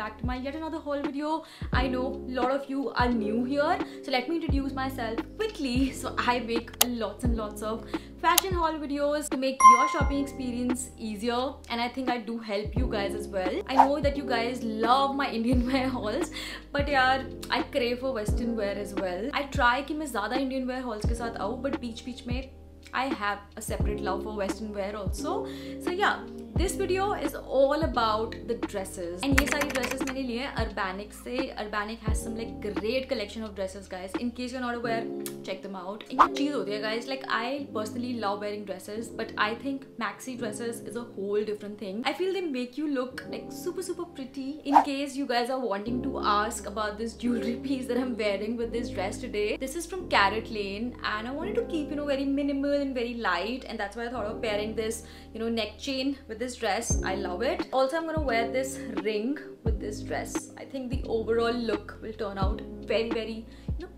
back to my yet another haul video. I know a lot of you are new here, so let me introduce myself quickly. So I make lots and lots of fashion haul videos to make your shopping experience easier, and I think I do help you guys as well. I know that you guys love my Indian wear hauls, but यार I crave for western wear as well. I try कि मैं ज़्यादा Indian wear hauls के साथ आऊँ, but बीच में I have a separate love for western wear also. So yeah, this video is all about the dresses, and ये सारी dresses मैंने लिए हैं Urbanic से. Urbanic has some like great collection of dresses, guys. In case you're not aware, check them out. एक चीज़ होती है guys, like I personally love wearing dresses, but I think maxi dresses is a whole different thing. I feel they make you look like super pretty. In case you guys are wanting to ask about this jewelry piece that I'm wearing with this dress today, this is from Carrot Lane, and I wanted to keep very minimal and very light, and that's why I thought of pairing this neck chain with this dress. I love it. Also, I'm gonna wear this ring with this dress. I think the overall look will turn out very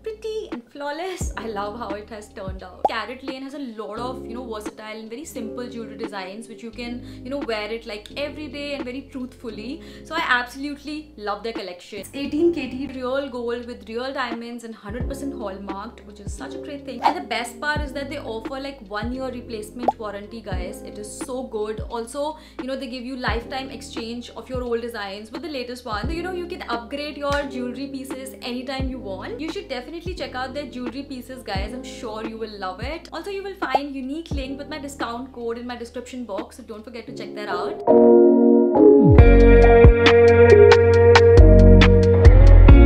pretty and flawless. I love how it has turned out. Carrot Lane has a lot of versatile and very simple jewelry designs which you can wear it like every day and very truthfully. So I absolutely love their collection. It's 18 KT real gold with real diamonds and 100% hallmarked, which is such a great thing. And the best part is that they offer like 1 year replacement warranty, guys. It is so good. Also, they give you lifetime exchange of your old designs with the latest one. So you can upgrade your jewelry pieces anytime you want. You should definitely check out their jewelry pieces, guys. I'm sure you will love it. Also, you will find unique link with my discount code in my description box, so don't forget to check that out.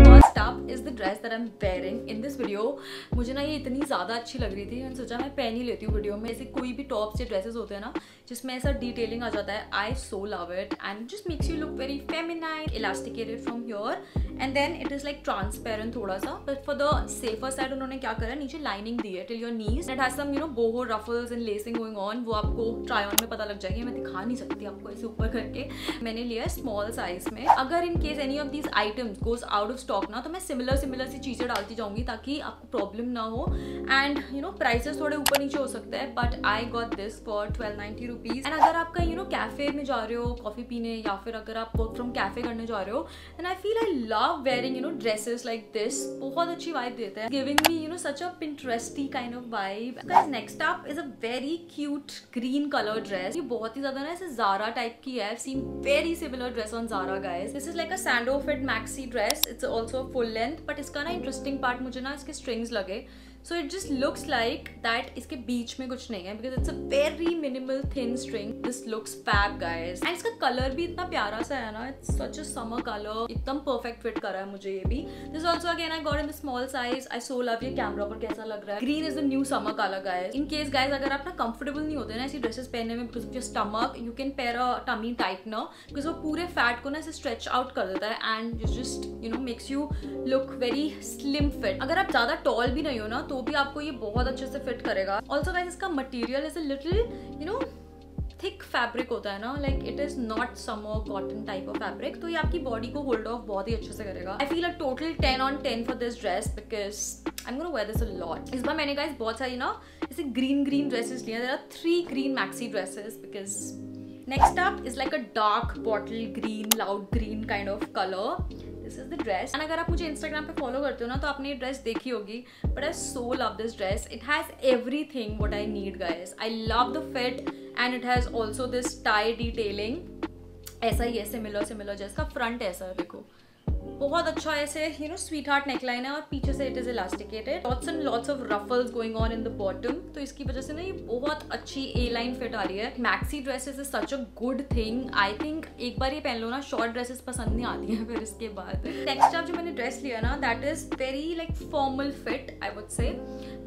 First up is the dress that I'm wearing in this video. मुझे ना ये इतनी ज़्यादा अच्छी लग रही थी, मैंने सोचा मैं पहन ही लेती हूँ वीडियो में. ऐसे कोई भी टॉप से ड्रेसेस होते हैं ना जिसमें ऐसा डिटेलिंग आ जाता है. I so love it, and it just makes you look very feminine, elasticated from here, and then it is like transparent थोड़ा सा. But for the safer side उन्होंने क्या करा, नीचे lining दी है till your knees. It has some boho ruffles and lacing going on. वो आपको try on में पता लग जाएगी. मैं दिखा नहीं सकती आपको ऐसे ऊपर करके. मैंने लिया small size में. अगर in case any of these items goes out of stock ना, तो मैं similar सी चीज़ें डालती जाऊँगी ताकि आपको प्रॉब्लम ना हो. And prices थोड़े ऊपर नीचे हो सकते हैं, but I got this for 1290 rupees. And अगर आप कहीं कैफे में जा रहे हो कॉफी पीने, या फिर अगर आप वर्क फ्रॉम कैफे करने जा रहे हो, then I feel I love wearing dresses like this. बहुत अच्छी vibe देते हैं, giving me such a Pinteresty kind of vibe. Guys, next up is a very cute green color dress. ये बहुत ही ज़्यादा ना ऐसे Zara type की है. I've seen very similar dress on Zara, guys. This is like a sando fit maxi dress. It's also full length, but इसका ना interesting part मुझे ना इसके strings लगे. So it just looks like that इसके बीच में कुछ नहीं है, because it's a very minimal thin string. This looks fab, guys. And इसका color भी इतना प्यारा सा है ना. It's such a summer color. एकदम perfect fit कर रहा है मुझे ये भी. This also again I got in the small size. I so love ये कैमरा पर कैसा लग रहा है. Green is the new summer color, guys. In case guys अगर आप ना comfortable नहीं होते ना ऐसी dresses पहनने में because of your stomach, you can pair a tummy tightener, because वो पूरे fat को ना ऐसे stretch out कर देता है, and it just makes you look very slim fit. अगर आप ज़्यादा tall भी नहीं हो ना तो भी आपको ये बहुत अच्छे से फिट करेगा. ऑल्सो गाइस, इसका material is a little thick fabric होता है ना, like it is not summer cotton type of fabric, तो ये आपकी बॉडी को होल्ड ऑफ बहुत ही अच्छे से करेगा. I feel a total 10 on 10 for this dress, because I am gonna wear this a lot. इस बार मैंने गाइस बहुत सारी ना ऐसे ग्रीन ड्रेसेस लिए. There are 3 green maxi dresses, because next up is like a dark bottle green, loud green kind of color. This is the dress, and अगर आप मुझे Instagram पे follow करते हो ना तो आपने ये ड्रेस देखी होगी. But I so love this dress. It has everything what I need, guys. I love the fit, and it has also this tie detailing. ऐसा ही है, similar जैसा फ्रंट ऐसा है, देखो बहुत अच्छा ऐसे स्वीट हार्ट नेकलाइन है, और पीछे से it is elasticated. Lots and lots of ruffles going on in the bottom, तो इसकी वजह से ना ये बहुत अच्छी ए लाइन फिट आ रही है. Maxi dresses is such a good thing. I think एक बार ये पहन लो ना, शॉर्ट ड्रेसेस पसंद नहीं आती हैं फिर इसके बाद. नेक्स्ट अब जो मैंने ड्रेस लिया ना, that is very like formal fit, I would say,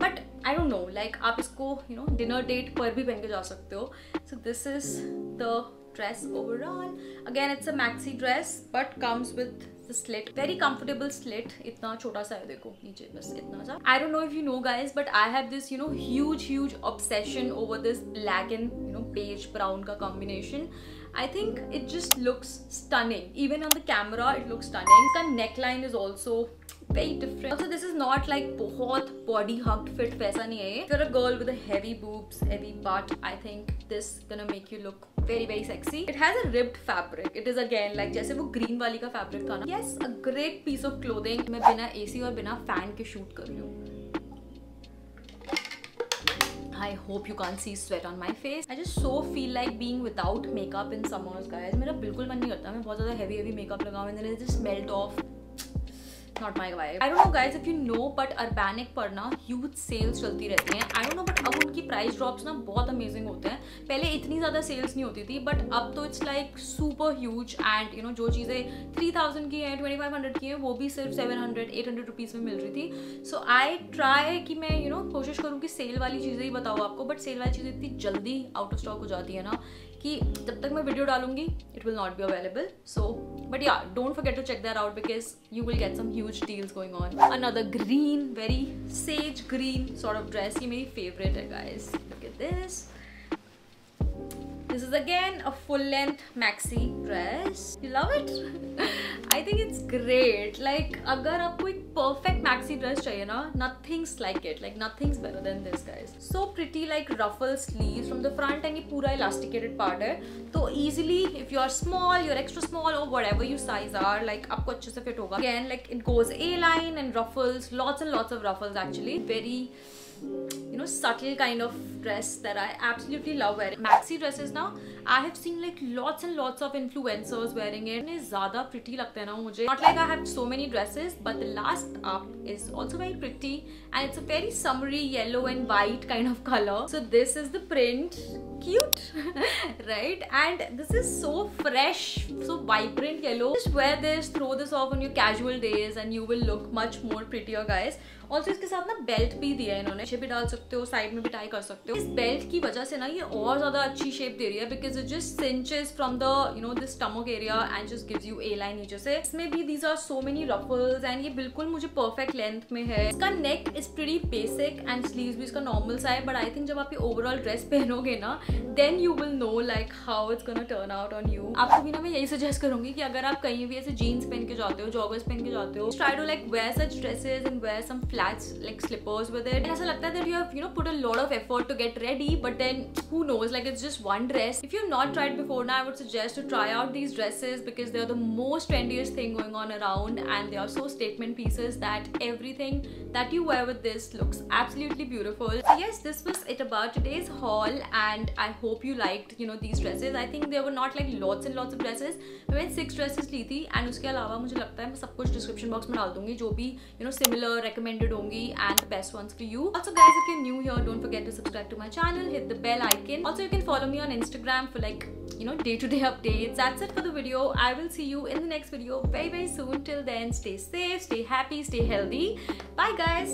but I don't know, like आप इसको डिनर डेट पर भी पहन के जा सकते हो. So this is the dress overall. Again, it's a maxi dress but comes with the slit, very comfortable slit. इतना छोटा सा है, देखो नीचे बस इतना सा. I don't know if you know, guys, but I have this huge obsession over this black and beige brown का combination. I think it just looks stunning. Even on the camera, it looks stunning. इसका neckline is also very different. Also this is not like बहुत body hugged fit वैसा नहीं है. If you're a girl with a heavy boobs, heavy butt, I think this gonna make you look very sexy. It has a ribbed fabric. It is again like जैसे वो green वाली का fabric था ना. Yes, a great piece of clothing. मैं बिना AC और बिना fan के shoot कर रही हूँ. I hope you can't see sweat on my face. I just so feel like being without makeup in summers, guys. मेरा बिल्कुल मन नहीं करता मैं बहुत ज़्यादा heavy makeup लगाऊँ and then it just melt off. Not my vibe. I don't know guys if you know, but Urbanic पर ना huge sales चलती रहती हैं. I don't know, but अब उनकी price drops ना बहुत amazing होते हैं. पहले इतनी ज़्यादा sales नहीं होती थी, but अब तो it's like super huge and you know जो चीज़ें 3000 की हैं 2500 की हैं वो भी सिर्फ 700-800 रुपीज़ में मिल रही थी. So I try कि मैं you know कोशिश करूँ कि सेल वाली चीज़ें ही बताऊँ आपको, but सेल वाली चीज़ें इतनी जल्दी आउट ऑफ स्टॉक हो जाती है ना कि जब तक मैं वीडियो डालूंगी it will not be available. So but yeah, don't forget to check that out because you will get some huge deals going on. Another green, very sage green sort of dress. ये मेरी favorite है guys. Look at this. This is again a full-length maxi dress. You love it? I think it's great. Like अगर आपको एक perfect maxi dress चाहिए ना, nothing's like it. Like nothing's better than this, guys. So pretty, like ruffle sleeves from the front and ये पूरा elasticated part है. तो easily, if you are small, you're extra small or whatever you size are, like आपको अच्छे से fit होगा. Again, like it goes A-line and ruffles, lots and lots of ruffles actually. Very you know subtle kind of dress that I absolutely love wearing. Maxi dresses now I have seen like lots and lots of influencers wearing it. इतने ज़्यादा pretty लगते हैं ना मुझे. Not like I have so many dresses, but the last up is also very pretty and it's a very summery yellow and white kind of color. So this is the print. Cute, right? And this is so fresh, so vibrant yellow. Just wear this, throw this off on your casual days and you will look much more prettier, guys. Also इसके साथ ना belt भी दिया है इन्होंने. पीछे भी डाल सकते हो, साइड में भी टाई कर सकते हो. इस बेल्ट की वजह से ना ये और ज़्यादा अच्छी शेप दे रही है because it just cinches from the you know the stomach area and just gives you A line नीचे से. इसमें भी these are so many ruffles and ये बिल्कुल मुझे perfect length में है. इसका neck is pretty basic and sleeves भी इसका normal सा है, but I think जब आप ये overall dress पहनोगे ना then you will know like how it's gonna turn out on you. आपको भी ना मैं यही suggest करूँगी कि अगर आप कहीं भी ऐसे jeans पहन के जाते हो, joggers पहन के जाते हो, try to like wear such dresses and wear some flats like slippers with it. ऐसा लगता है that you have you know put a lot of effort to get ready, but then who knows, like it's just one dress. If you've not tried before now, I would suggest to try out these dresses because they are the most trendiest thing going on around and they are so statement pieces that everything that you wear with this looks absolutely beautiful. So yes, this was it about today's haul and I hope you liked you know these dresses. I think there were not like lots and lots of dresses. मैंने 6 dresses ली थी and उसके अलावा मुझे लगता है मैं सब कुछ description box में डाल दूंगी जो भी you know similar recommended होंगी and the best ones for you. Also guys, if you're new here, don't forget to subscribe to my channel, hit the bell icon. Also you can follow me on Instagram for like you know day-to-day updates. That's it for the video. I will see you in the next video very soon. Till then, stay safe, stay happy, stay healthy. Bye guys.